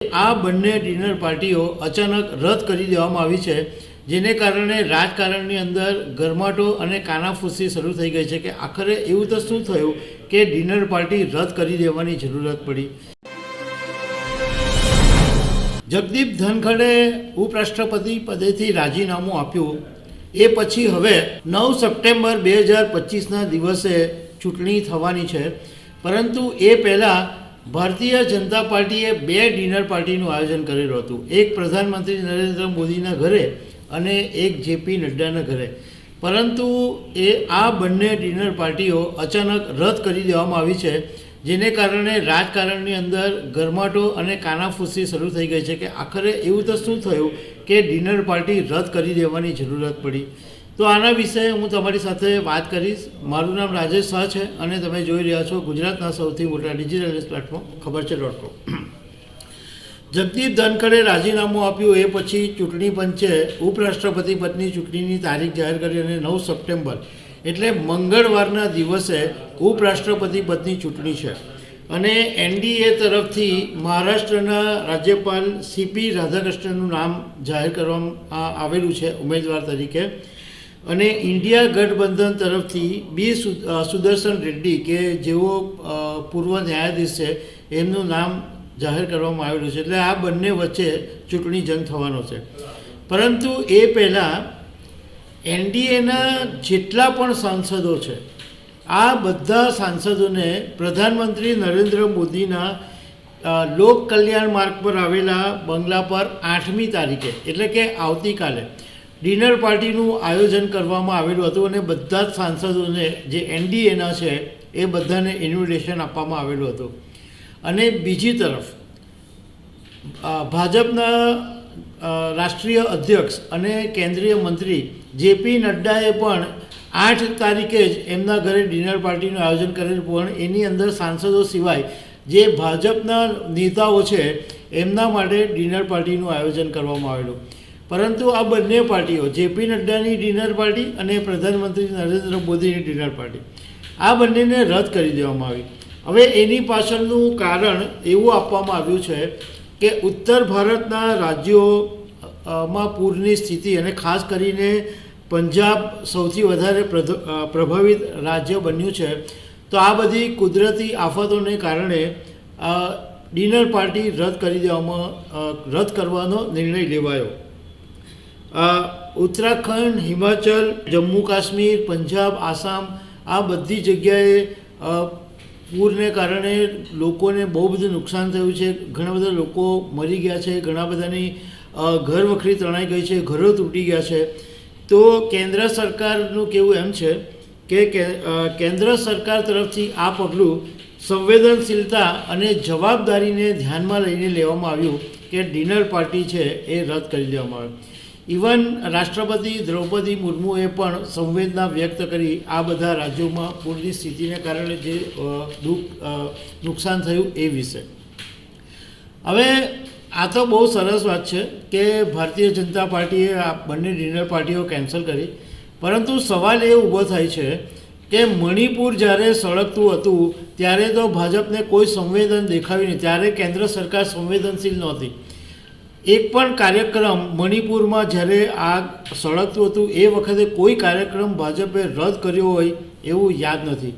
આ બંને ડિનર પાર્ટીઓ અચાનક રદ કરી દેવામાં આવી છે, જેને કારણે રાજકારણની અંદર ગરમાટો અને કાનાફૂસી શરૂ થઈ ગઈ છે કે આખરે એવું તો શું થયું કે ડિનર પાર્ટી રદ કરી દેવાની જરૂરત પડી। જગદીપ ધનખડે ઉપરાષ્ટ્રપતિ પદેથી રાજીનામું આપ્યું એ પછી હવે 9 સપ્ટેમ્બર 2025ના દિવસે ચૂંટણી થવાની છે, પરંતુ એ પહેલાં ભારતીય જનતા પાર્ટીએ 2 ડિનર પાર્ટીનું આયોજન કરેલું હતું, એક પ્રધાનમંત્રી નરેન્દ્ર મોદીના ઘરે અને એક જેપી નડ્ડાના ઘરે, પરંતુ આ બંને ડિનર પાર્ટીઓ અચાનક રદ કરી દેવામાં આવી છે, જેને કારણે રાજકારણની અંદર ગરમાટો અને કાનાફૂસી શરૂ થઈ ગઈ છે કે આખરે એવું તો શું થયું કે ડિનર પાર્ટી રદ કરી દેવાની જરૂરત પડી। તો આના વિશે હું તમારી સાથે વાત કરીશ। મારું નામ રાજેશ શાહ છે અને તમે જોઈ રહ્યા છો ગુજરાતના સૌથી મોટા ડિજિટલ ન્યૂઝ પ્લેટફોર્મ ખબર છે.com। જગદીપ ધનખડે રાજીનામું આપ્યું એ પછી ચૂંટણી પંચે ઉપરાષ્ટ્રપતિ પદની ચૂંટણીની તારીખ જાહેર કરી અને 9 સપ્ટેમ્બર એટલે મંગળવારના દિવસે ઉપરાષ્ટ્રપતિ પદની ચૂંટણી છે અને એનડીએ તરફથી મહારાષ્ટ્રના રાજ્યપાલ સીપી રાધાકૃષ્ણનનું નામ જાહેર કરવામાં આવેલું છે ઉમેદવાર તરીકે, અને ઇન્ડિયા ગઠબંધન તરફથી બી સુદર્શન રેડ્ડી કે જેઓ પૂર્વ ન્યાયાધીશ છે એમનું નામ જાહેર કરવામાં આવેલું છે, એટલે આ બંને વચ્ચે ચૂંટણી જંગ થવાનો છે। પરંતુ એ પહેલાં એનડીએના જેટલા પણ સાંસદો છે આ બધા સાંસદોને પ્રધાનમંત્રી નરેન્દ્ર મોદીના લોક કલ્યાણ માર્ગ પર આવેલા બંગલા પર 8મી તારીખે એટલે કે આવતીકાલે ડિનર પાર્ટીનું આયોજન કરવામાં આવેલું હતું અને બધા જ સાંસદોને જે એનડીએના છે એ બધાને ઇન્વિટેશન આપવામાં આવેલું હતું। અને બીજી તરફ ભાજપના રાષ્ટ્રીય અધ્યક્ષ અને કેન્દ્રીય મંત્રી જેપી નડ્ડાએ પણ 8 તારીખે જ એમના ઘરે ડિનર પાર્ટીનું આયોજન કરેલું, પણ એની અંદર સાંસદો સિવાય જે ભાજપના નેતાઓ છે એમના માટે ડિનર પાર્ટીનું આયોજન કરવામાં આવેલું, પરંતુ આ બંને પાર્ટીઓ જેપી નડ્ડાની ડિનર પાર્ટી અને પ્રધાનમંત્રી નરેન્દ્ર મોદીની ડિનર પાર્ટી આ બંનેને રદ કરી દેવામાં આવી। હવે એની પાછળનું કારણ એવું આપવામાં આવ્યું છે કે ઉત્તર ભારતના રાજ્યોમાં પૂરની સ્થિતિ અને ખાસ કરીને પંજાબ સૌથી વધારે પ્રભાવિત રાજ્ય બન્યું છે, તો આ બધી કુદરતી આફતોને કારણે ડિનર પાર્ટી રદ કરવાનો નિર્ણય લેવાયો। ઉત્તરાખંડ, હિમાચલ, જમ્મુ કાશ્મીર, પંજાબ, આસામ આ બધી જગ્યાએ પૂરને કારણે લોકોને બહુ બધું નુકસાન થયું છે, ઘણા બધા લોકો મરી ગયા છે, ઘણા બધાની ઘર વખરી તણાઈ ગઈ છે, ઘરો તૂટી ગયા છે। તો કેન્દ્ર સરકારનું કહેવું એમ છે કે કેન્દ્ર સરકાર તરફથી આ પગલું સંવેદનશીલતા અને જવાબદારીને ધ્યાનમાં લઈને લેવામાં આવ્યું કે ડિનર પાર્ટી છે એ રદ કરી દેવામાં આવે। ઇવન રાષ્ટ્રપતિ દ્રૌપદી મુર્મુએ પણ સંવેદના વ્યક્ત કરી આ બધા રાજ્યોમાં પૂરની સ્થિતિને કારણે જે નુકસાન થયું એ વિશે। હવે આ તો બહુ સરસ વાત છે કે ભારતીય જનતા પાર્ટીએ આ બંને ડિનર પાર્ટીઓ કેન્સલ કરી, પરંતુ સવાલ એ ઊભો થાય છે કે મણિપુર જ્યારે સળગતું હતું ત્યારે તો ભાજપને કોઈ સંવેદન દેખાવ્યું નહીં, ત્યારે કેન્દ્ર સરકાર સંવેદનશીલ નહોતી। એક પણ કાર્યક્રમ મણિપુરમાં જ્યારે આગ સળગતું હતું એ વખતે કોઈ કાર્યક્રમ ભાજપે રદ કર્યો હોય એવું યાદ નથી।